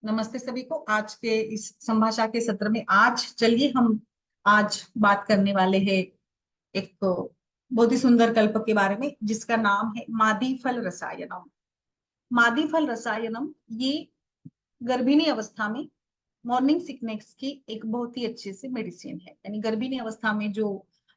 नमस्ते सभी को। आज के इस संभाषा के सत्र में चलिए हम आज बात करने वाले हैं एक बहुत ही सुंदर कल्प के बारे में, जिसका नाम है मादी फल रसायनम। मादी फल रसायनम ये गर्भिणी अवस्था में मॉर्निंग सिकनेस की एक बहुत ही अच्छे से मेडिसिन है। यानी गर्भिणी अवस्था में जो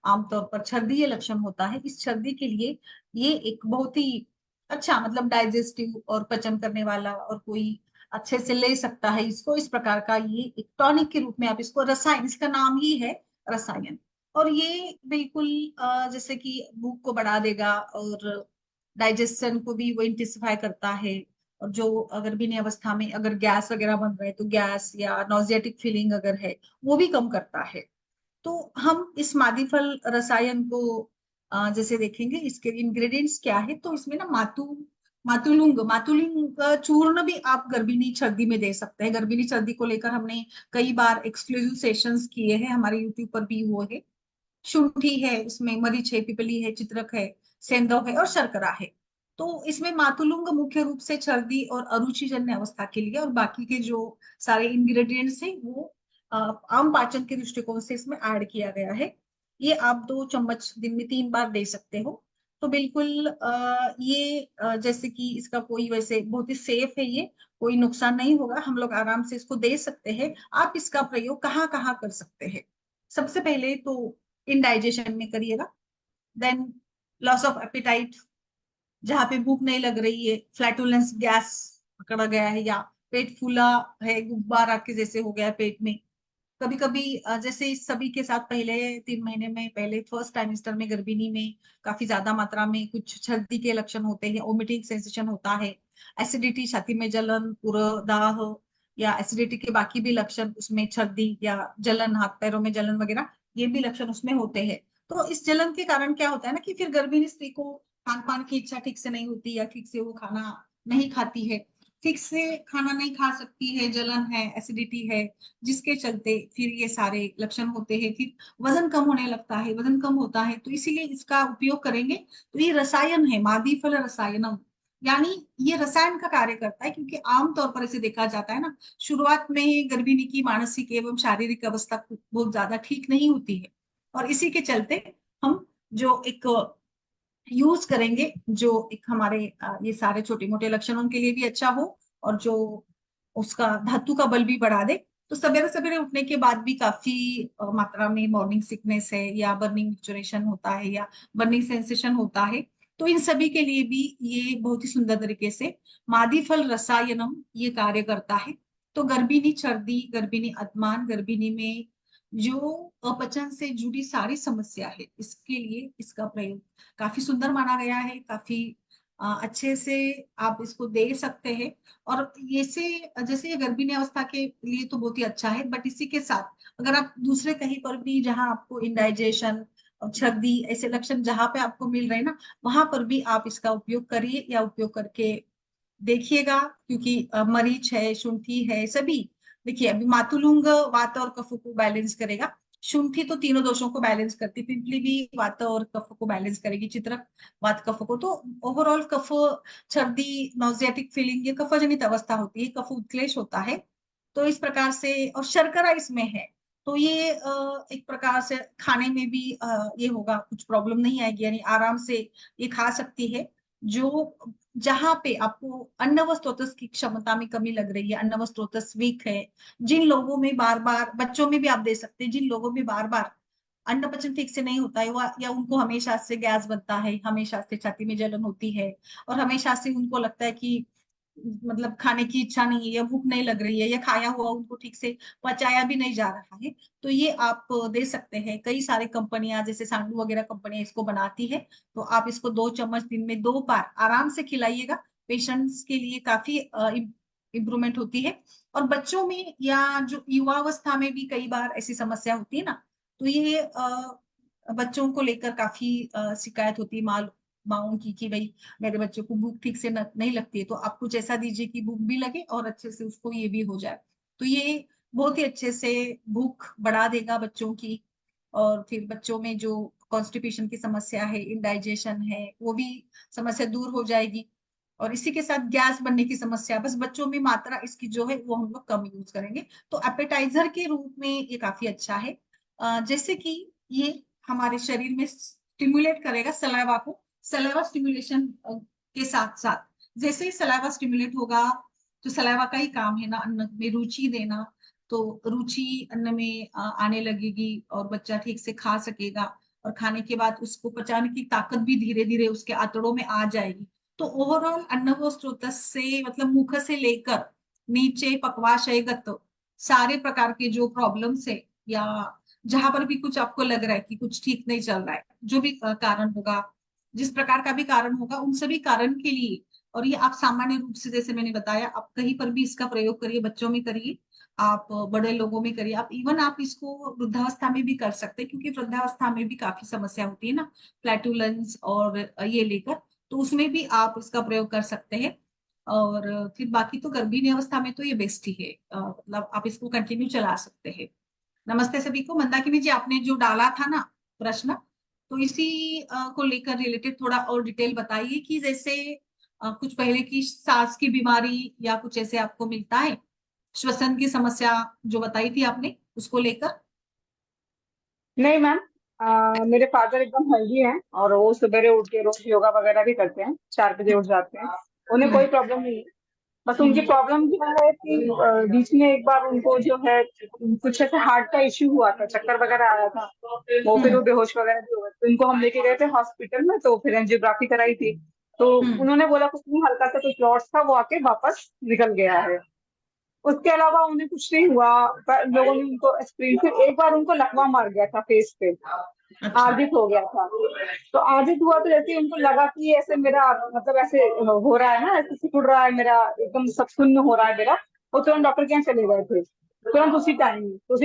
आमतौर पर छर्दीय लक्षण होता है, इस छर्दी के लिए ये एक बहुत ही अच्छा, मतलब डाइजेस्टिव और पचन करने वाला, और कोई अच्छे से ले सकता है इसको। इस प्रकार का ये एक टॉनिक के रूप में आप इसको, रसायन, इसका नाम ही है रसायन। और ये बिल्कुल जैसे कि भूख को बढ़ा देगा और डाइजेशन को भी वो इंटेसिफाई करता है। और जो अगर बीनी अवस्था में अगर गैस वगैरह बन रहा है तो गैस या नॉजियाटिक फीलिंग अगर है वो भी कम करता है। तो हम इस मादी फल रसायन को जैसे देखेंगे, इसके इंग्रेडिएंट्स क्या है। तो इसमें ना मातुलुंग मातुलुंग का चूर्ण भी आप गर्भिणी सर्दी में दे सकते हैं। गर्भिणी सर्दी को लेकर हमने कई बार एक्सक्लूसिव सेशंस किए हैं, हमारे यूट्यूब पर भी वो है। शुंठी है, उसमें मरीच है, पिपली है, चित्रक है, सेंधव है और शर्करा है। तो इसमें मातुलुंग मुख्य रूप से सर्दी और अरुचिजन्य अवस्था के लिए, और बाकी के जो सारे इंग्रेडिएंट्स हैं वो आम पाचन के दृष्टिकोण से इसमें ऐड किया गया है। ये आप 2 चम्मच दिन में 3 बार दे सकते हो। तो बिल्कुल ये जैसे कि इसका कोई वैसे बहुत ही सेफ है, ये कोई नुकसान नहीं होगा, हम लोग आराम से इसको दे सकते हैं। आप इसका प्रयोग कहाँ कहाँ कर सकते हैं। सबसे पहले तो इंडाइजेशन में करिएगा। देन लॉस ऑफ एपिटाइट, जहां पे भूख नहीं लग रही है, फ्लैटुलेंस, गैस पकड़ा गया है, या पेट फूला है, गुब्बारा के जैसे हो गया है पेट में। कभी कभी जैसे इस सभी के साथ पहले 3 महीने में, पहले फर्स्ट ट्राइमेस्टर में गर्भिणी में काफी ज्यादा मात्रा में कुछ छर्दी के लक्षण होते हैं, वोमिटिंग सेंसेशन होता है, एसिडिटी, छाती में जलन, पूरा दाह, या एसिडिटी के बाकी भी लक्षण उसमें, छर्दी या जलन, हाथ पैरों में जलन वगैरह, ये भी लक्षण उसमें होते हैं। तो इस जलन के कारण क्या होता है ना कि फिर गर्भिणी स्त्री को खान पान की इच्छा ठीक से नहीं होती, या ठीक से वो खाना नहीं खाती है, ठीक से खाना नहीं खा सकती है, जलन है, एसिडिटी है, जिसके चलते फिर ये सारे लक्षण होते हैं। फिर वजन कम होने लगता है, वजन कम होता है, तो इसीलिए इसका उपयोग करेंगे। तो ये रसायन है, मादी फल रसायनम, यानी ये रसायन का कार्य करता है। क्योंकि आमतौर पर इसे देखा जाता है ना, शुरुआत में गर्भिणी की मानसिक एवं शारीरिक अवस्था बहुत ज्यादा ठीक नहीं होती है, और इसी के चलते हम जो एक यूज करेंगे, जो एक हमारे ये सारे छोटे मोटे लक्षणों के लिए भी अच्छा हो, और जो उसका धातु का बल भी बढ़ा दे। तो सवेरे सवेरे उठने के बाद भी काफी मात्रा में मॉर्निंग सिकनेस है, या बर्निंग मिक्चुरेशन होता है, या बर्निंग सेंसेशन होता है, तो इन सभी के लिए भी ये बहुत ही सुंदर तरीके से मादी फल रसायनम ये कार्य करता है। तो गर्भिणी सर्दी, गर्भिणी अदमान, गर्भिणी में जो अपचन से जुड़ी सारी समस्या है, इसके लिए इसका प्रयोग काफी सुंदर माना गया है। काफी अच्छे से आप इसको दे सकते हैं। और ये से जैसे ये गर्भिणी अवस्था के लिए तो बहुत ही अच्छा है, बट इसी के साथ अगर आप दूसरे कहीं पर भी, जहां आपको इंडाइजेशन और छर्दी ऐसे लक्षण जहां पे आपको मिल रहे हैं ना, वहां पर भी आप इसका उपयोग करिए, या उपयोग करके देखिएगा। क्योंकि मरीच है, शुंठी है, सभी देखिए, अभी मातुलुंग वात और कफ को बैलेंस करेगा, शुंठी तो तीनों दोषों को बैलेंस करती, पिंपली भी वात और कफ को बैलेंस करेगी, चित्रक वात कफ को। तो ओवरऑल कफ, सर्दी, नॉजियाटिक फीलिंग, ये कफ जनित अवस्था होती है, कफ उत्क्लेश होता है। तो इस प्रकार से, और शर्करा इसमें है, तो ये एक प्रकार से खाने में भी ये होगा, कुछ प्रॉब्लम नहीं आएगी, यानी आराम से ये खा सकती है। जो जहां पे आपको अन्नव स्रोतस की क्षमता में कमी लग रही है, अन्नव स्रोतस वीक है, जिन लोगों में बार बार, बच्चों में भी आप दे सकते हैं, जिन लोगों में बार बार अन्न पचन ठीक से नहीं होता है, या उनको हमेशा से गैस बनता है, हमेशा से छाती में जलन होती है, और हमेशा से उनको लगता है कि मतलब खाने की इच्छा नहीं है, या भूख नहीं लग रही है, या खाया हुआ उनको ठीक से पचाया भी नहीं जा रहा है, तो ये आप दे सकते हैं। कई सारे कंपनियां, जैसे सांडू वगैरह कंपनियां इसको बनाती है। तो आप इसको 2 चम्मच दिन में 2 बार आराम से खिलाइएगा। पेशेंट्स के लिए काफी इम्प्रूवमेंट होती है। और बच्चों में या जो युवावस्था में भी कई बार ऐसी समस्या होती है ना, तो ये बच्चों को लेकर काफी शिकायत होती है माओं की, कि भाई मेरे बच्चे को भूख ठीक से नहीं लगती है। तो आप कुछ ऐसा दीजिए कि भूख भी लगे और अच्छे से उसको ये भी हो जाए। तो ये बहुत ही अच्छे से भूख बढ़ा देगा बच्चों की। और फिर बच्चों में जो कॉन्स्टिपेशन की समस्या है, इंडाइजेशन है, वो भी समस्या दूर हो जाएगी। और इसी के साथ गैस बनने की समस्या, बस बच्चों में मात्रा इसकी जो है वो हम लोग कम यूज करेंगे। तो एपेटाइजर के रूप में ये काफी अच्छा है। जैसे कि ये हमारे शरीर में स्टिमुलेट करेगा सलाइवा को, सलाइवा स्टिमुलेशन के साथ साथ जैसे ही सलाइवा स्टिमुलेट होगा, तो सलाइवा का ही काम है ना अन्न में रुचि देना, तो रुचि अन्न में आने लगेगी और बच्चा ठीक से खा सकेगा, और खाने के बाद उसको पचाने की ताकत भी धीरे धीरे उसके आंतड़ों में आ जाएगी। तो ओवरऑल अन्नभो स्रोतस से मतलब मुख से लेकर नीचे पक्वाशयगत सारे प्रकार के जो प्रॉब्लम्स है, या जहां पर भी कुछ आपको लग रहा है कि कुछ ठीक नहीं चल रहा है, जो भी कारण होगा, जिस प्रकार का भी कारण होगा, उन सभी कारण के लिए, और ये आप सामान्य रूप से जैसे मैंने बताया, आप कहीं पर भी इसका प्रयोग करिए, बच्चों में करिए, आप बड़े लोगों में करिए, आप इवन आप इसको वृद्धावस्था में भी कर सकते हैं, क्योंकि वृद्धावस्था में भी काफी समस्या होती है ना फ्लैटुलेंस और ये लेकर, तो उसमें भी आप इसका प्रयोग कर सकते हैं। और फिर बाकी तो गर्भिणी अवस्था में तो ये बेस्ट ही है, मतलब आप इसको कंटिन्यू चला सकते हैं। नमस्ते सभी को। मंदाकिनी जी, आपने जो डाला था ना प्रश्न, तो इसी को लेकर रिलेटेड थोड़ा और डिटेल बताइए कि जैसे कुछ पहले की सांस की बीमारी या कुछ ऐसे आपको मिलता है, श्वसन की समस्या जो बताई थी आपने, उसको लेकर। नहीं मैम, मेरे फादर एकदम हेल्दी हैं और वो सवेरे उठ के रोज योगा वगैरह भी करते हैं, 4 बजे उठ जाते हैं। उन्हें कोई हम्म प्रॉब्लम नहीं है। बस उनकी हम्म प्रॉब्लम क्या है कि बीच में एक बार उनको जो है कुछ ऐसे हार्ट का इश्यू हुआ था, चक्कर वगैरह आया था। वो फिर हम्म वो बेहोश वगैरह भी हुए, तो इनको हम लेके गए थे हॉस्पिटल में, तो फिर एंजियोग्राफी कराई थी। तो हम्म उन्होंने बोला कुछ नहीं, हल्का सा कुछ क्लॉट्स था, वो आके वापस निकल गया है। उसके अलावा उन्हें कुछ नहीं हुआ। पर लोगों ने उनको एक्सपीरियंस, फिर एक बार उनको लकवा मार गया था फेस पे, अच्छा। आजित हो गया था। तो आजित हुआ तो जैसे ही उनको लगा कि ऐसे मेरा मतलब ऐसे हो रहा है ना, ऐसे सिकुड़ रहा है मेरा, एकदम सब शून्य हो रहा है मेरा, वो तुरंत डॉक्टर के यहाँ चले गए थे। तुरंत उसी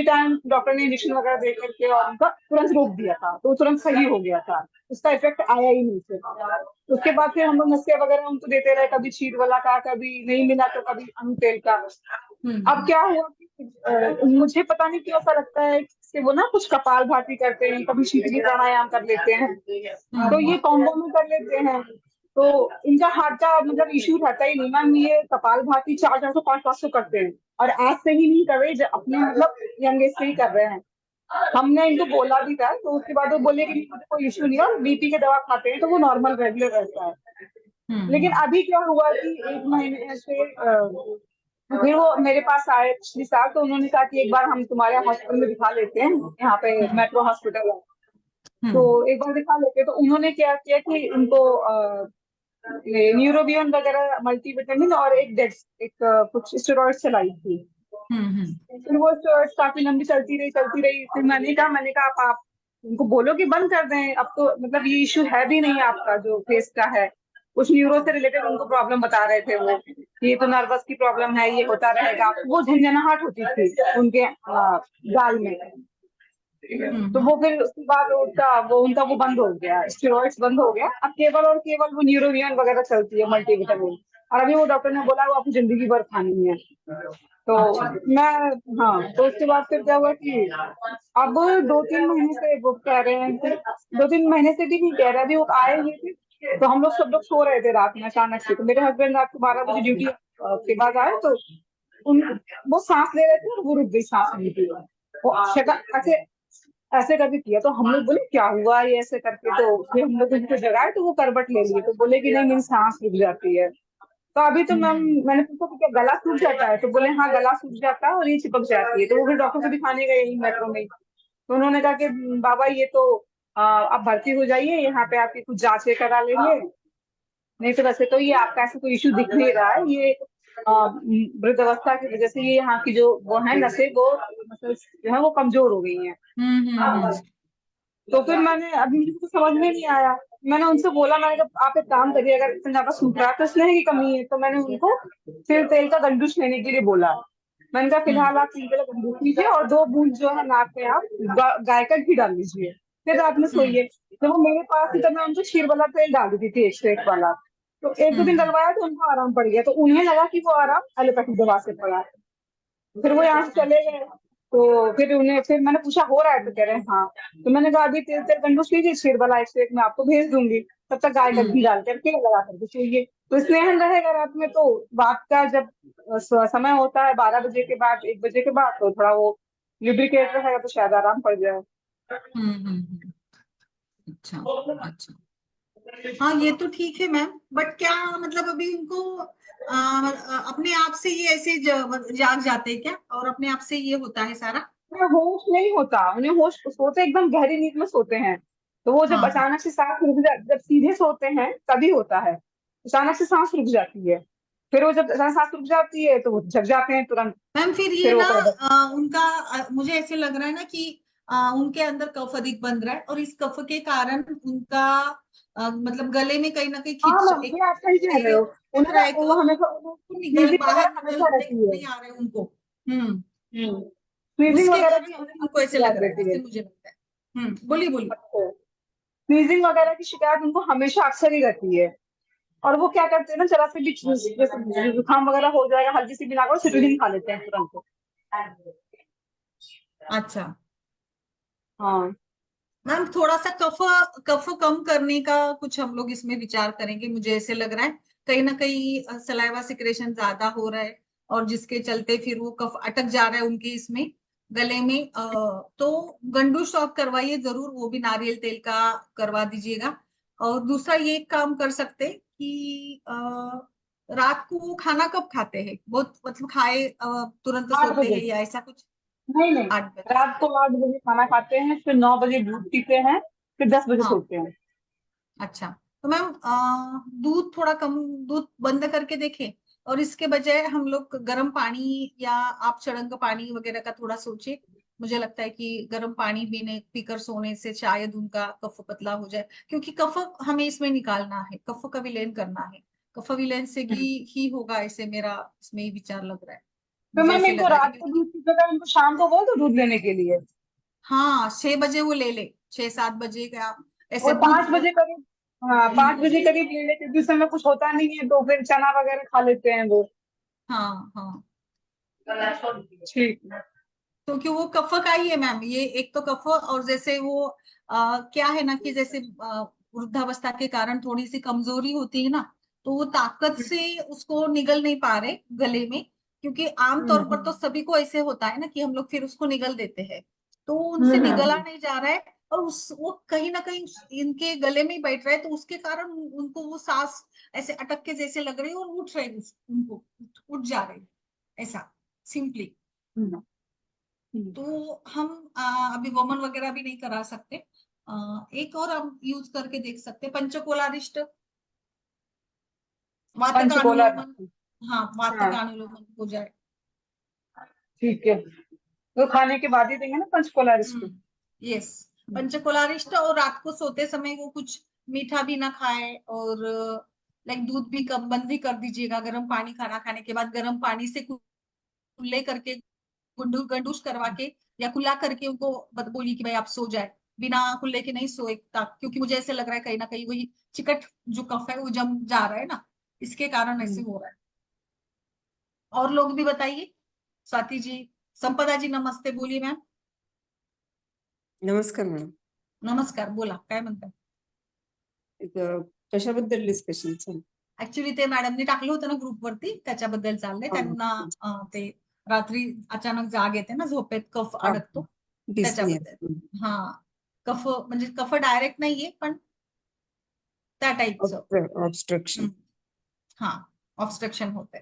टाइम डॉक्टर ने इंजेक्शन वगैरह दे करके और उनका तुरंत रोक दिया था, तो वो तुरंत सही हो गया था। उसका इफेक्ट आया ही नहीं फिर। उसके बाद फिर हम लोग नस्के वगैरह उनको देते रहे, कभी क्षीर वाला का, कभी नहीं मिला तो कभी अन्न तेल का। अब हम्म क्या हुआ कि मुझे पता नहीं क्यों ऐसा लगता है कि वो ना कुछ कपाल भाती करते हैं, कभी शीतली प्राणायाम कर लेते हैं, तो हम्म ये कॉम्बो में कर लेते हैं। तो इनका हार्ट का मतलब इश्यू रहता ही नहीं मैम। ये कपाल भाती 400 400 500 करते हैं, और आज से ही नहीं कर रहे, अपने मतलब यंग एज से ही कर रहे हैं। हमने इनको बोला भी था, तो उसके बाद वो बोले कि मुझे कोई इश्यू नहीं है, और बीपी के दवा खाते हैं तो वो नॉर्मल रेगुलर रहता है। लेकिन हम्म अभी क्या हुआ कि 1 महीने से फिर वो मेरे पास आए पिछले साल, तो उन्होंने कहा कि एक बार हम तुम्हारे हॉस्पिटल में दिखा लेते हैं, यहाँ पे हम्म मेट्रो हॉस्पिटल है, तो हम्म एक बार दिखा लेते हैं। तो उन्होंने क्या किया कि उनको न्यूरोबियन वगैरह, मल्टीविटामिन और कुछ स्टेरॉइड चलाई थी। हम्म फिर वो स्टेरॉइड काफी लंबी चलती रही। फिर मैंने कहा आप उनको बोलो कि बंद कर दें, अब तो मतलब ये इश्यू है भी नहीं आपका जो फेस का है। कुछ न्यूरो से रिलेटेड उनको प्रॉब्लम बता रहे थे वो, कि ये तो नर्वस की प्रॉब्लम है, ये होता रहेगा। वो झंझनाहट होती थी उनके गाल में। तो हम्म वो फिर उसके बाद उनका वो बंद हो गया, स्टेरॉइड्स बंद हो गया। अब केवल और केवल वो न्यूरोवियन वगैरह चलती है, मल्टीविटामिन। और अभी वो डॉक्टर ने बोला वो आपको जिंदगी भर खानी है। तो अच्छा। मैं, हाँ, तो उसके बाद फिर क्या हुआ कि अब 2 3 महीने से वो कह रहे हैं कि 2 3 महीने से भी नहीं कह रहे, अभी वो आए हुए थे, तो हम लोग सब लोग सो रहे थे रात में अचानक से। तो मेरे हस्बैंड रात को 12 बजे ड्यूटी के बाद आए, तो उन वो सांस ले रहे थे और वो रुक गई सांस उनकी। वो ऐसे ऐसे करके किया, तो हम लोग बोले क्या हुआ ये ऐसे करके। तो फिर हम लोग उनको जगाए, तो वो करवट ले लिए, तो बोले कि नहीं मेरी सांस रुक जाती है। तो अभी तो मैम, हम्म मैंने पूछा कि क्या गला सूख जाता है, तो बोले हाँ गला सूख जाता है और ये चिपक जाती है। तो वो फिर डॉक्टर को दिखाने गए यही मेट्रो में। तो उन्होंने कहा कि बाबा ये तो आप भर्ती हो जाइए, यहाँ पे आपकी कुछ जांचें करा लेंगे, नहीं तो वैसे तो ये आपका ऐसा कोई इशू दिख नहीं रहा है। ये वृद्धावस्था की वजह से ये यहाँ की जो वो है नसें, वो मतलब जो है वो कमजोर हो गई हैं। हम्म तो फिर मैंने, अभी मुझे कुछ समझ में नहीं आया। मैंने उनसे बोला, मैंने कहा आप एक काम करिए, अगर इतना ज्यादा सूख रहा है तो स्नेह की कमी है। तो मैंने उनको फिर तेल का गंडूस लेने के लिए बोला। मैंने कहा हम्म फिलहाल आप 3 किलो गंडूस लीजिए और 2 बूंद जो है नाक पे आप गाय का घी डाल लीजिए, फिर रात में हम्म सोइए। जब वो मेरे पास थी तब मैं उनको क्षीर वाला तेल डाल देती थी, 101 वाला। तो 1 2 दिन हम्म डलवाया तो उनको आराम पड़ गया, तो उन्हें लगा कि वो आराम एलोपैथिक दवा से पड़ा। फिर वो यहाँ से चले गए। तो फिर मैंने पूछा हो रहा है, तो कह रहे हैं हाँ। तो मैंने कहा अभी तेल तेल कंडूस लीजिए, क्षीर वाला 101 मैं आपको भेज दूंगी, तब तक गाय का हम्म घी डाल करके लगा करके चाहिए। तो स्नेहन रहेगा रात में, तो बात का जब समय होता है 12 बजे के बाद, 1 बजे के बाद, तो थोड़ा वो लुब्रिकेट रहेगा तो शायद आराम पड़ जाए। हम्म। अच्छा। अच्छा। हाँ ये तो ठीक है मैम, बट क्या मतलब अभी उनको अपने आप से ये ऐसे जाग जाते हैं क्या, और अपने आप से ये होता है सारा? उन्हें होश नहीं होता, उन्हें होश सोते एकदम गहरी नींद में सोते हैं, तो वो जब हाँ हाँ। अचानक से सांस रुक जा, जब सीधे सोते हैं तभी होता है, अचानक से सांस रुक जाती है, फिर वो जब अचानक सांस रुक जाती है तो वो जग जाते हैं तुरंत। मैम फिर ये फिर वो ना प्रोडक्ट, उनका मुझे ऐसे लग रहा है ना कि उनके अंदर कफ अधिक बन रहा है, और इस कफ के कारण उनका मतलब गले में कहीं ना कहीं हाँ खिंच मैम एक ये आप सही कह रहे हो, दिख उन्हें रहा है वो हमेशा निकल स्नीजिंग बाहर वगैरह हमेशा निकलने रहती है। नहीं आ रहे उनको। हम्म। स्नीजिंग उसके वगैरह की कारण हमेशा उनको उनको ऐसे शिकायत लग रहा है, रहती है। ऐसे मुझे लगता है। बोलिए बोलिए। अच्छा, स्नीजिंग वगैरह की शिकायत उनको हमेशा अक्सर ही रहती है। और वो क्या करते हैं ना, जरा से भी जैसे जुकाम वगैरह हो जाएगा, हल्की सी बिना को सिट्रीजिन खा लेते हैं तुरंत। अच्छा हाँ। मैम, थोड़ा सा कफ कफ कम करने का कुछ हम लोग इसमें विचार करेंगे, मुझे ऐसे लग रहा है कहीं ना कहीं सलाइवा सिक्रेशन ज्यादा हो रहा है, और जिसके चलते फिर वो कफ अटक जा रहा है उनके इसमें गले में। तो गंडू स्टॉक करवाइए जरूर, वो भी नारियल तेल का करवा दीजिएगा। और दूसरा ये एक काम कर सकते कि रात को वो खाना कब खाते हैं, बहुत मतलब खाए तुरंत आठ सोते बजे हैं या ऐसा कुछ? नहीं नहीं, 8 बजे। रात को 8 बजे खाना खाते हैं, फिर 9 बजे दूध पीते हैं, फिर 10 बजे हाँ। सोते हैं। अच्छा, तो मैम दूध थोड़ा कम, दूध बंद करके देखें, और इसके बजाय हम लोग गर्म पानी या आप चढ़ंग पानी वगैरह का थोड़ा सोचिए। मुझे लगता है कि गर्म पानी पीने पीकर सोने से शायद उनका कफ पतला हो जाए, क्योंकि कफ हमें इसमें निकालना है, कफ का विलयन करना है। कफ विलयन से ही होगा, ऐसे मेरा इसमें ही विचार लग रहा है। तो मुझे मैम ऐसे इनको लग रहा है रात को क्योंकि दूध की जगह इनको शाम को बोल दो दूध लेने के लिए। हाँ 6 बजे वो ले ले, 6-7 बजे का ऐसे और दूध 5 बजे करीब, हाँ हम्म, 5 बजे करीब ले ले, क्योंकि उस समय कुछ होता नहीं है तो फिर चना वगैरह खा लेते हैं वो। हाँ हाँ। ठीक है। क्योंकि वो कफ का ही है मैम, ये एक तो कफ, और जैसे वो क्या है ना कि जैसे वृद्धावस्था के कारण थोड़ी सी कमजोरी होती है ना, तो वो ताकत से उसको निगल नहीं पा रहे गले में, क्योंकि आमतौर पर तो सभी को ऐसे होता है ना कि हम लोग फिर उसको निगल देते हैं, तो वो उनसे निगला नहीं जा रहा है, और उस वो कहीं ना कहीं इनके गले में ही बैठ रहा है, तो उसके कारण उनको वो सांस ऐसे अटक के जैसे लग रही है, और उठ रहे उनको उठ जा रहे हैं, ऐसा सिंपली। हम्म, हम्म। तो हम अभी वमन वगैरह भी नहीं करा सकते। एक और हम यूज करके देख सकते हैं, पंचकोलारिष्ट, वात का पंचकोला। अनुलोमन। हाँ, वात हाँ का अनुलोमन हो जाए। ठीक है, तो खाने के बाद ही देंगे ना पंचकोला रिस्ट। यस, पंचकोलारिष्ट, और रात को सोते समय वो कुछ मीठा भी ना खाए, और लाइक दूध भी कम बंद ही कर दीजिएगा, गर्म पानी खाना खाने के बाद गर्म पानी से कुल्ले करके गंडूस करवा के या कुल्ला करके उनको बोलिए कि भाई आप सो जाए, बिना कुल्ले के नहीं सोए, क्योंकि मुझे ऐसे लग रहा है कहीं ना कहीं वही चिकट जो कफ है वो जम जा रहा है ना, इसके कारण ऐसे हो रहा है। और लोग भी बताइए, स्वाति जी, संपदा जी नमस्ते, बोलिए मैम। नमस्कार मॅडम. नमस्कार, बोला काय म्हणताय? एक कशाबद्दल डिस्कशन चालू? ऍक्च्युली ते मॅडमनी टाकलं होतं ना ग्रुपवरती, त्याच्याबद्दल चाललंय त्यांना. ते रात्री अचानक जाग येते ना झोपेत, कफ अडकतो त्याच्याबद्दल. हा, कफ म्हणजे कफ डायरेक्ट नाहीये, पण त्या टाईपचं. ऑब्स्ट्रक्शन. हा, ऑब्स्ट्रक्शन होतंय.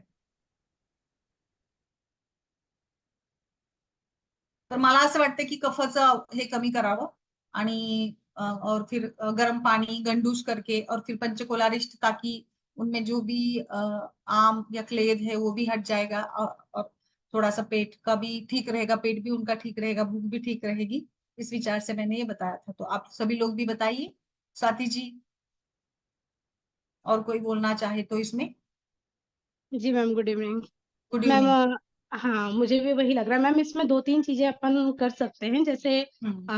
तर मला असं वाटतं की कफचं हे कमी करावं, आणि और फिर गर्म पानी गंडूश करके, और फिर पंचकोलारिष्ट, ताकि उनमें जो भी आम या क्लेद है वो भी हट जाएगा, और थोड़ा सा पेट का भी ठीक रहेगा, पेट भी उनका ठीक रहेगा, भूख भी ठीक रहेगी। इस विचार से मैंने ये बताया था, तो आप सभी लोग भी बताइए, स्वाति जी, और कोई बोलना चाहे तो इसमें। जी ma'am, good evening good ma'am. Evening. हाँ, मुझे भी वही लग रहा है मैम, इसमें दो तीन चीजें अपन कर सकते हैं। जैसे हम्म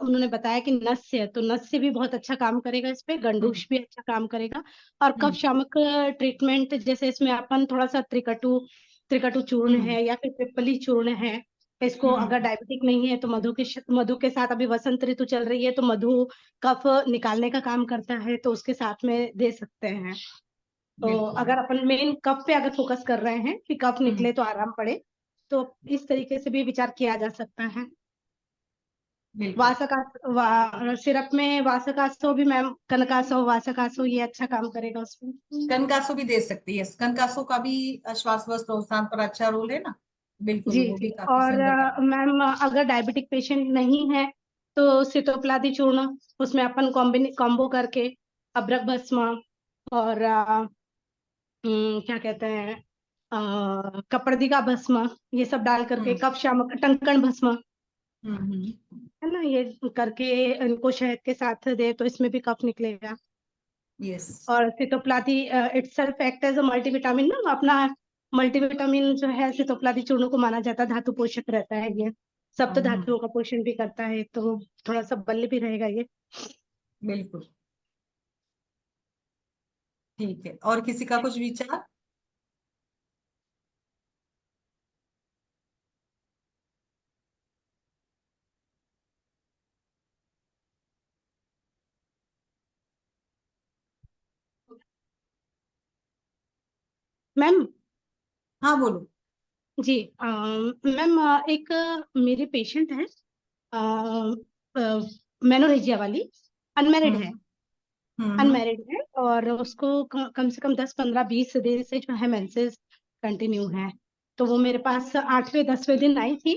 उन्होंने बताया कि नस्य है, तो नस्य भी बहुत अच्छा काम करेगा, इस पे हम्म गंडूश भी अच्छा काम करेगा। और कफ हम्म शामक ट्रीटमेंट, जैसे इसमें अपन थोड़ा सा त्रिकटु त्रिकटु चूर्ण हम्म है या फिर पिप्पली चूर्ण है, इसको अगर हम्म डायबिटिक नहीं है तो मधु के साथ, अभी वसंत ऋतु चल रही है तो मधु कफ निकालने का काम करता है, तो उसके साथ में दे सकते हैं। तो बिल्कुल अगर अपन मेन कफ पे अगर फोकस कर रहे हैं कि कफ निकले तो आराम पड़े, तो इस तरीके से भी विचार किया जा सकता है। बिल्कुल। सिरप में वासकासो भी मैम, कनकासो वासकासो ये अच्छा काम करेगा उसमें। कनकासो भी दे सकती है, कनकासो का भी श्वास व प्रोत्साहन पर अच्छा रोल है ना। बिल्कुल, जी वो जी। भी काफी और सुंदर काम है। मैम अगर डायबिटिक पेशेंट नहीं है तो सितोप्लादी चूर्ण, उसमें अपन कॉम्बो करके अबरक भस्म और क्या कहते हैं कपड़दी का भस्म, ये सब डाल करके हम्म कफ शामक टंकण भस्म हम्म। है ना, ये करके इनको शहद के साथ दे तो इसमें भी कफ निकलेगा। यस। और Sitopaladi itself act as a multivitamin ना, अपना मल्टीविटामिन जो है सितोप्लादी चूर्ण को माना जाता है धातु पोषक रहता है ये, सप्त धातुओं का पोषण भी करता है, तो थोड़ा सा बल भी रहेगा ये। बिल्कुल ठीक है। और किसी का कुछ विचार? मैम हाँ बोलो। जी, मैम एक मेरे पेशेंट है मेनोरेजिया वाली, अनमेरिड है, हम्म। और उसको कम से कम 10 15 20 दिन से जो है मेंसेस कंटिन्यू है। तो वो मेरे पास 8वें 10वें दिन आई थी।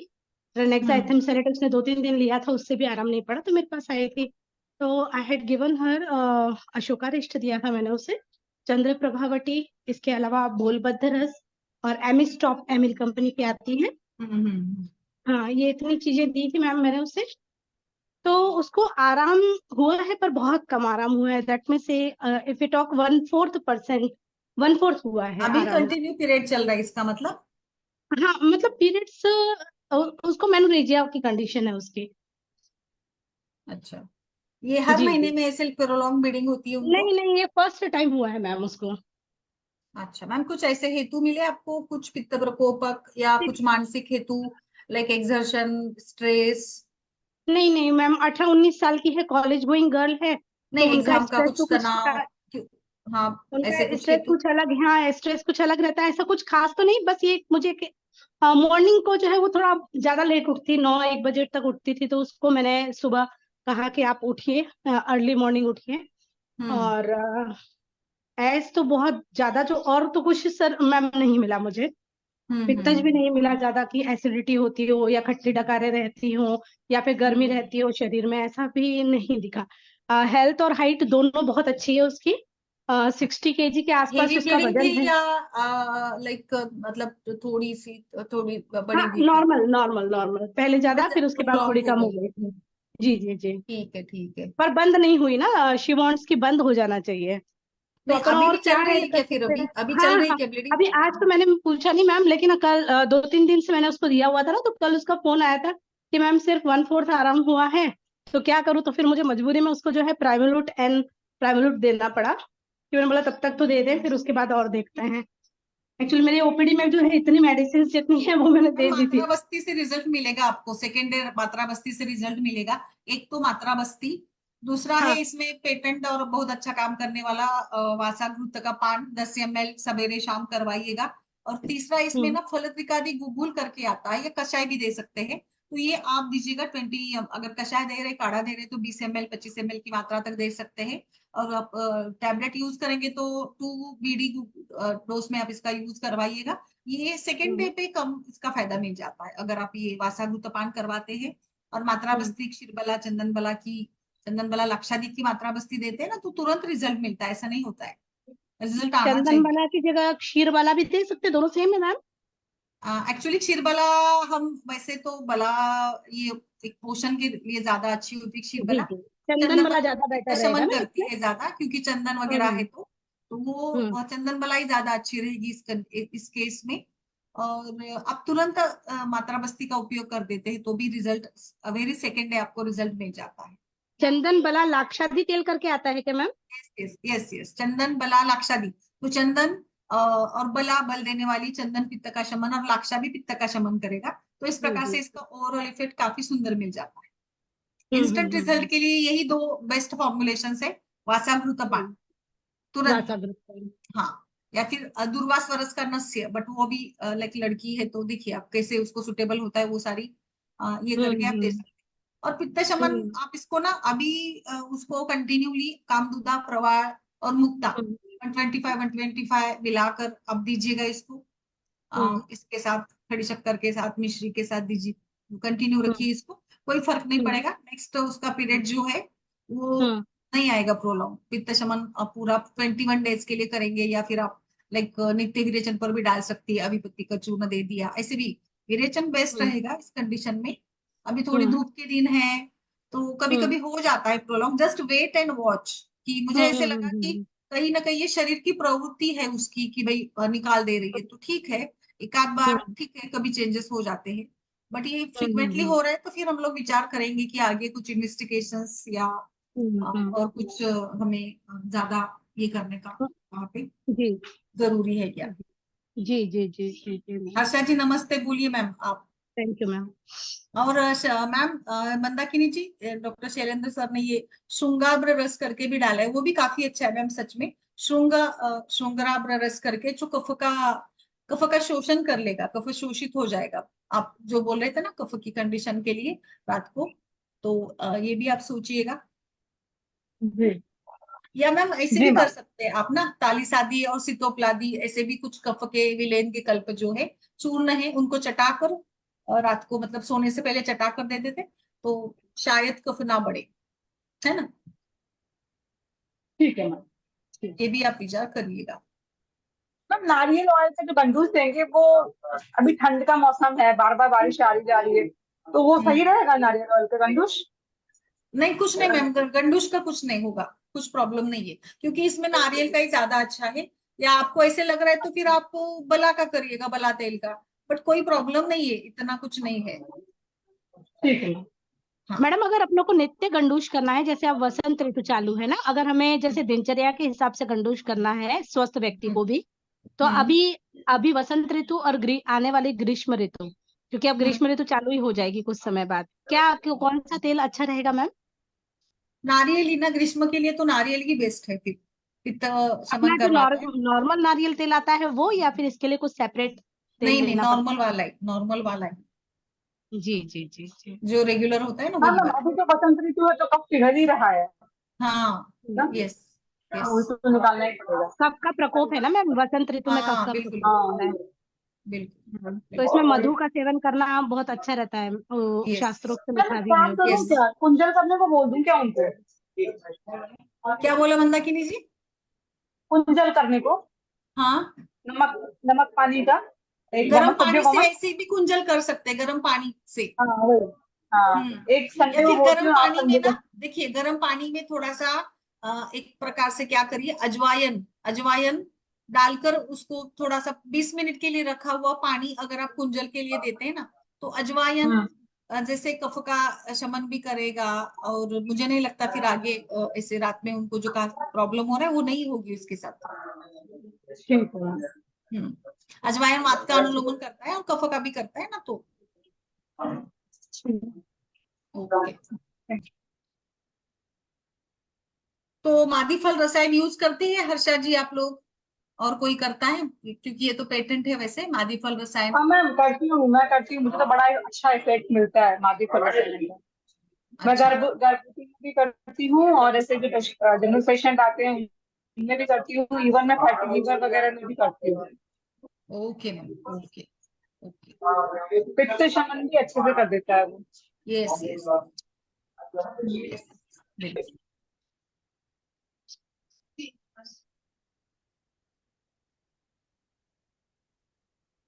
रेनेक्साइथिम सेरेट उसने 2 3 दिन लिया था, उससे भी आराम नहीं पड़ा, तो मेरे पास आई थी। तो आई हैड गिवन हर अशोकारिष्ट दिया था मैंने उसे, चंद्र प्रभावती, इसके अलावा बोलबद्ध रस और एमिस्टॉप, एमिल कंपनी की आती है। हम्म। हाँ, ये इतनी चीजें दी थी मैम मैंने उसे। तो उसको आराम हुआ है पर बहुत कम आराम हुआ है, दैट में से इफ यू टॉक 1/4%, 1/4 हुआ है अभी आराम। कंटिन्यू पीरियड चल रहा है इसका मतलब? हाँ मतलब पीरियड्स, उसको मेनोरेजिया की कंडीशन है उसकी। अच्छा, ये हर जी महीने जी। में ऐसे प्रोलॉन्ग ब्लीडिंग होती है उनको? नहीं नहीं, ये फर्स्ट टाइम हुआ है मैम उसको। अच्छा मैम, कुछ ऐसे हेतु मिले आपको, कुछ पित्त प्रकोपक या कुछ मानसिक हेतु, लाइक एक्सर्शन, स्ट्रेस? नहीं नहीं मैम, 18 19 साल की है, कॉलेज गोइंग गर्ल है, तो नहीं, उनका एग्जाम का स्ट्रेस तो कुछ कुछ, तनाव? हाँ, ऐसे उनका कुछ स्ट्रेस हेतु? कुछ अलग है, हाँ स्ट्रेस कुछ अलग रहता है, ऐसा कुछ खास तो नहीं, बस ये मुझे मॉर्निंग को जो है वो थोड़ा ज्यादा लेट उठती, 9 1 बजे तक उठती थी, तो उसको मैंने सुबह कहा कि आप उठिए, अर्ली मॉर्निंग उठिए। हम्म और ऐस तो बहुत ज्यादा जो और तो कुछ सर मैम नहीं मिला मुझे, पित्तज भी हम्म। नहीं मिला ज्यादा कि एसिडिटी होती हो या खट्टी डकारें रहती हो या फिर गर्मी हम्म। रहती हो शरीर में, ऐसा भी नहीं दिखा। हेल्थ और हाइट दोनों बहुत अच्छी है उसकी, 60 kg के हेवी आसपास उसका ब्लीडिंग थी वजन है। या लाइक मतलब थोड़ी सी, थोड़ी हाँ, बड़ी हुई थी? नॉर्मल नॉर्मल नॉर्मल, पहले ज्यादा फिर उसके बाद प्रोलॉन्ग थोड़ी हो कम हो गई? गई थी। जी जी जी। ठीक है ठीक है। पर बंद नहीं हुई ना, शी वांट्स की बंद हो जाना चाहिए, तो नहीं, अपन अभी और भी क्या चल रही ऐड है कर क्या फिर? सकते हैं। अभी चल हाँ रही है हाँ, क्या ब्लीडिंग? अभी आज तो मैंने पूछा नहीं मैम, लेकिन कल 2 3 दिन से मैंने उसको दिया हुआ था ना, तो कल उसका फोन आया था कि मैम सिर्फ 1/4 आराम हुआ है, तो क्या करूँ, तो फिर मुझे मजबूरी में उसको जो है प्राइमलूट एंड प्राइमलूट देना पड़ा, कि मैंने बोला तब तक तो दे दें, फिर उसके बाद और देखते हैं। एक्चुअली मेरी ओपीडी में जो है इतनी मेडिसिन जितनी है वो मैंने मैम, दे दी मात्रा थी। बस्ती से रिजल्ट मिलेगा आपको, सेकेंड डे मात्रा बस्ती से रिजल्ट मिलेगा। एक तो मात्रा बस्ती, दूसरा है हाँ। इसमें पेटेंट और बहुत अच्छा काम करने वाला वासाघृत का पान 10 ml सवेरे शाम करवाइएगा। और तीसरा इसमें हम्म ना फलत्रिकादि गुगुल करके आता है, या कषाय भी दे सकते हैं, तो ये आप दीजिएगा 20, अगर कषाय दे रहे काढ़ा दे रहे तो 20 ml 25 ml की मात्रा तक दे सकते हैं। और आप टैबलेट यूज करेंगे तो 2 BD डोज में आप इसका यूज करवाइएगा। ये सेकेंड डे हम्म पे कम इसका फायदा मिल जाता है अगर आप ये वासागुतपान करवाते हैं। और मात्रा हम्म। बस्ती क्षीरबला चंदन की, चंदन बला लाक्षादिक की मात्रा बस्ती देते हैं ना, तो तुरंत रिजल्ट मिलता है, ऐसा नहीं होता है, रिजल्ट आना चंदन चाहिए। वाला की जगह क्षीर वाला भी दे सकते, दोनों सेम है मैम? एक्चुअली क्षीरबला, हम वैसे तो बला, ये एक पोषण के लिए ज्यादा अच्छी होती है जी क्षीरबला। जी, चंदन चंदन वाला वाला ज्यादा पित्त बेटर रहेगा शमन ना करती इसमें। है ज्यादा, क्योंकि चंदन वगैरह है, हम्म तो वो हम्म। चंदन बला ही ज्यादा अच्छी रहेगी इस केस में। और आप तुरंत मात्रा बस्ती का उपयोग कर देते हैं तो भी रिजल्ट वेरी सेकेंड डे आपको रिजल्ट मिल जाता है। चंदन बला लाक्षादी तेल करके आता है क्या मैम? यस यस यस, चंदन बला लाक्षादी। तो चंदन और बला बल देने वाली, चंदन पित्त का शमन और लाक्षा भी पित्त का शमन करेगा। तो इस जी प्रकार जी। से इसका ओवरऑल इफेक्ट काफी सुंदर मिल जाता है। इंस्टेंट हम्म। रिजल्ट के लिए यही दो बेस्ट फॉर्मुलेशन है, वासामृतपान, हम्म। तुरंत। वासाग्रुप तेल। हाँ, या फिर दूर्वास्वरस का नस्य, बट वो भी लाइक लड़की है, तो देखिए आप कैसे उसको सुटेबल होता है वो सारी ये करके आप दे सकते हैं। और पित्त शमन आप इसको ना अभी उसको कंटिन्यूली कामदूदा, प्रवाह और मुक्ता 125 मिलाकर अब दीजिएगा इसको। इसके साथ खड़ी शक्कर के साथ मिश्री के साथ दीजिए, कंटिन्यू रखिए इसको, कोई फर्क नहीं पड़ेगा। नेक्स्ट उसका पीरियड जो है वो नहीं आएगा प्रोलॉन्ग। पित्त शमन आप पूरा 21 डेज के लिए करेंगे, या फिर आप लाइक नित्य विरेचन पर भी डाल सकती है, अभिपत्ति का चूर्ण दे दिया, ऐसे भी विरेचन बेस्ट रहेगा इस कंडीशन में। अभी थोड़ी धूप के दिन है तो कभी कभी हो जाता है prolong, just wait and watch. कि मुझे ऐसे लगा कि कहीं ना कहीं ये शरीर की प्रवृत्ति है उसकी कि भाई निकाल दे रही है, तो ठीक है, एक आध बार ठीक है, कभी चेंजेस हो जाते हैं। बट ये फ्रिक्वेंटली हो रहा है तो फिर हम लोग विचार करेंगे कि आगे कुछ इन्वेस्टिगेशंस या और कुछ हमें ज्यादा ये करने का वहाँ पे जी जरूरी है क्या। जी जी जी जी जी मैम, हर्षा जी नमस्ते, बोलिए मैम आप। Thank you ma'am. और मैम मंदाकिनी जी, डॉक्टर शैलेंद्र सर ने ये श्रृंगाब्र रस करके भी डाला है, वो भी काफी अच्छा है मैम सच में। श्रृंगाब्र रस करके जो कफ का शोषण कर लेगा, कफ शोषित हो जाएगा। आप जो बोल रहे थे ना कफ की कंडीशन के लिए रात को, तो ये भी आप सोचिएगा। जी या मैम ऐसे जी भी कर मैम। सकते हैं आप ना, तालिसादी और सितोप्लादी, ऐसे भी कुछ कफ के विलेन के कल्प जो है चूर्ण है उनको चटाकर रात को मतलब सोने से पहले चटा कर दे देते, तो शायद कफ ना बढ़े, है ना। ठीक है मैम। ये भी आप विचार करिएगा। मैम नारियल ऑयल से जो गंडूस देंगे वो, अभी ठंड का मौसम है, बार बार बारिश आ रही जा रही है, तो वो सही रहेगा नारियल ऑयल का गंडूस? नहीं कुछ नहीं मैम, गंडूश का कुछ नहीं होगा, कुछ प्रॉब्लम नहीं है, क्योंकि इसमें नारियल का ही ज्यादा अच्छा है। या आपको ऐसे लग रहा है तो फिर आप बला का करिएगा, बला तेल का, बट कोई प्रॉब्लम नहीं है, इतना कुछ नहीं है। ठीक है मैम। हाँ मैडम अगर अपनों को नित्य गंडूश करना है, जैसे अब वसंत ऋतु चालू है ना, अगर हमें जैसे दिनचर्या के हिसाब से गंडूश करना है स्वस्थ व्यक्ति को भी, तो अभी अभी वसंत ऋतु और आने वाली ग्रीष्म ऋतु, क्योंकि अब ग्रीष्म ऋतु चालू ही हो जाएगी कुछ समय बाद, कौन सा तेल अच्छा रहेगा मैम? नारियल ही ना, ग्रीष्म के लिए तो नारियल ही बेस्ट है, फिर पित्त अपना शमन जो करवाता है। नॉर्मल नारियल तेल आता है वो, या फिर इसके लिए कुछ सेपरेट तेल नहीं नहीं, लेना पड़ता नॉर्मल वाला है, नॉर्मल वाला है, है? जी जी जी जी। जो रेगुलर होता है ना हाँ वही मैम, वाला। अभी तो बसंत ऋतु है तो कब पिघल ही रहा है हाँ ना, यस यस। तो निकालना ही पड़ेगा। कफ का प्रकोप है ना मैम, वसंत ऋतु में कफ हाँ का बिल्कुल प्रकोप हाँ होता है। बिल्कुल तो इसमें बिल्कुल। मधु का सेवन करना बहुत अच्छा रहता है, यस शास्त्रोक्त में मैम लिखा एक भी काम है। करूँ यस। क्या, कुंजल करने को बोल दूं क्या उनसे? क्या बोला मंदाकिनी जी? कुंजल करने को, हाँ, नमक नमक पानी का, एक गर्म नमक सब्जियों पानी को से मत। ऐसे भी कुंजल कर सकते हैं, गर्म पानी से। हाँ वही। हाँ, एक या संडे को फिर बोलती गर्म हूँ, आप पानी में संडे ना, को। देखिए गर्म पानी में थोड़ा सा एक प्रकार से क्या करिए, अजवायन अजवायन डालकर उसको थोड़ा सा 20 मिनट के लिए रखा हुआ पानी अगर आप कुंजल के लिए देते हैं ना, तो अजवायन हम्म। जैसे कफ का शमन भी करेगा। और मुझे नहीं लगता फिर आगे ऐसे रात में उनको जो का प्रॉब्लम हो रहा है वो नहीं होगी उसके साथ। ठीक है मैम। हम्म अजवायन वात का अनुलोमन करता है और कफ का भी करता है ना, तो ओके। तो मादी फल रसायन यूज करते हैं हर्षा जी आप लोग, और कोई करता है? क्योंकि ये तो पेटेंट है वैसे, मादी फल रसायन। हाँ मैम करती हूँ, मैं करती हूँ, मुझे तो बड़ा ही अच्छा इफेक्ट मिलता है मादी फल से। मैं अच्छा गर्भवती में भी करती हूँ, और ऐसे जो जनरल पेशेंट आते हैं उनमें भी करती हूँ, इवन मैं फैटी लीवर वगैरह में भी करती हूँ। Okay ma'am, okay okay. पित्त शमन भी अच्छे से कर देता है वो। यस यस यस बिल्कुल।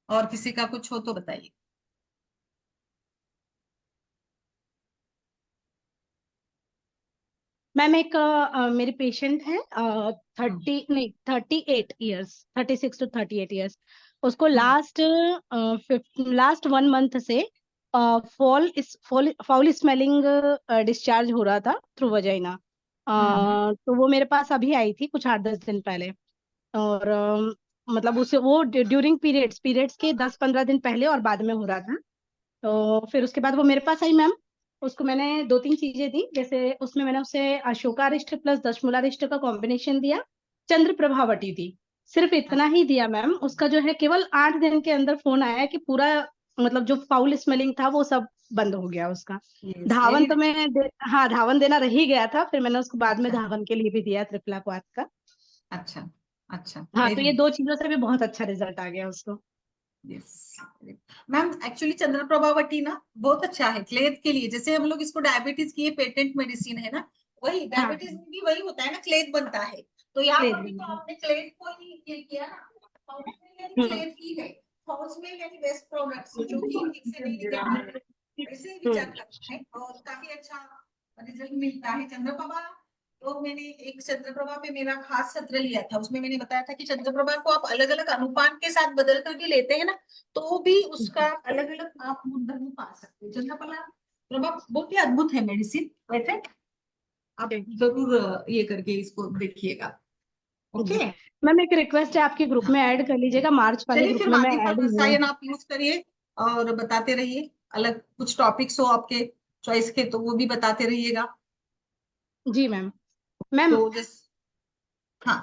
और किसी का कुछ हो तो बताइए। मैम एक मेरी पेशेंट है 30 नहीं 38 ईयर्स, 36 to 38 ईयर्स। उसको लास्ट 1 मंथ से फाउल स्मेलिंग डिस्चार्ज हो रहा था थ्रू वजाइना। तो वो मेरे पास अभी आई थी कुछ 8-10 दिन पहले। और मतलब उसे वो ड्यूरिंग पीरियड्स के 10-15 दिन पहले और बाद में हो रहा था। तो फिर उसके बाद वो मेरे पास आई मैम। उसको मैंने 2-3 चीजें दी, जैसे उसमें मैंने उसे अशोकारिष्ट प्लस दशमूलारिष्ट का कॉम्बिनेशन दिया, चंद्र प्रभावटी दी, सिर्फ इतना ही दिया मैम। उसका जो है केवल 8 दिन के अंदर फोन आया कि पूरा मतलब जो फाउल स्मेलिंग था वो सब बंद हो गया उसका। Yes, धावन very तो हाँ धावन देना रह ही गया था, फिर मैंने उसको बाद में अच्छा धावन के लिए भी दिया ट्रिपला क्वाथ का। अच्छा अच्छा, हाँ, तो वेरी ये 2 चीजों से भी बहुत अच्छा रिजल्ट आ गया उसको। Yes ma'am. एक्चुअली चंद्रप्रभावती ना बहुत अच्छा है क्लेद के लिए, जैसे हम लोग इसको डायबिटीज की पेटेंट मेडिसिन है ना, वही हाँ डायबिटीज में भी वही होता है ना, क्लेद बनता है। तो यहाँ ले पर भी तो लीजिए। आपने क्लेद को ही ये किया ना, फाउंड में यानी हम्म क्लेद ही है, फाउंड्स में यानी वेस्ट प्रोडक्ट्स जो कि ठीक से नहीं निकलते, ऐसे ही विचार करना है और काफी अच्छा रिजल्ट मिलता है। चंद्रप्रभा तो मैंने एक चंद्रप्रभा पे मेरा खास सत्र लिया था, उसमें मैंने बताया था कि चंद्रप्रभा को आप अलग अलग अनुपान के साथ बदल करके लेते हैं ना, तो भी उसका अलग अलग आप गुणधर्म पा सकते हैं। चंद्रप्रभा प्रभा बहुत ही अद्भुत है मेडिसिन वैसे, आप ठीक। जरूर ये करके इसको देखिएगा। जी ओके मैम, एक रिक्वेस्ट है, आपके ग्रुप हाँ, में ऐड कर लीजिएगा, मार्च वाले चलिए ग्रुप फिर में मैं मादीफल ऐड नहीं हूँ। रसायन आप यूज करिए और बताते रहिए, अलग कुछ टॉपिक्स हो आपके चॉइस के तो वो भी बताते रहिएगा। जी मैम। मैम तो जिस हाँ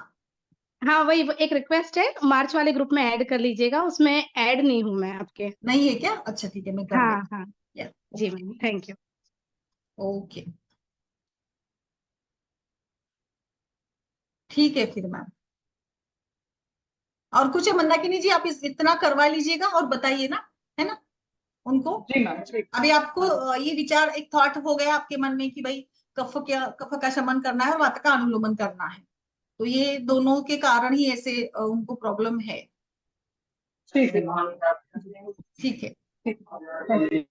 हाँ वही एक रिक्वेस्ट है, मार्च वाले ग्रुप में ऐड कर लीजिएगा, उसमें ऐड नहीं हूँ मैं आपके। नहीं है क्या? अच्छा ठीक है, मैं कर हाँ देती हाँ। हूँ। जी मैम, थैंक यू। ओके ठीक है फिर मैम। और कुछ है मंदाकिनी जी, आप इतना करवा लीजिएगा और बताइए ना, है ना उनको। जी मैम ठीक। अभी आपको ये विचार एक थॉट हो गया आपके मन में कि भाई कफ का शमन करना है और वात का अनुलोमन करना है, तो ये दोनों के कारण ही ऐसे उनको प्रॉब्लम है। ठीक है ठीक है। ठीक है।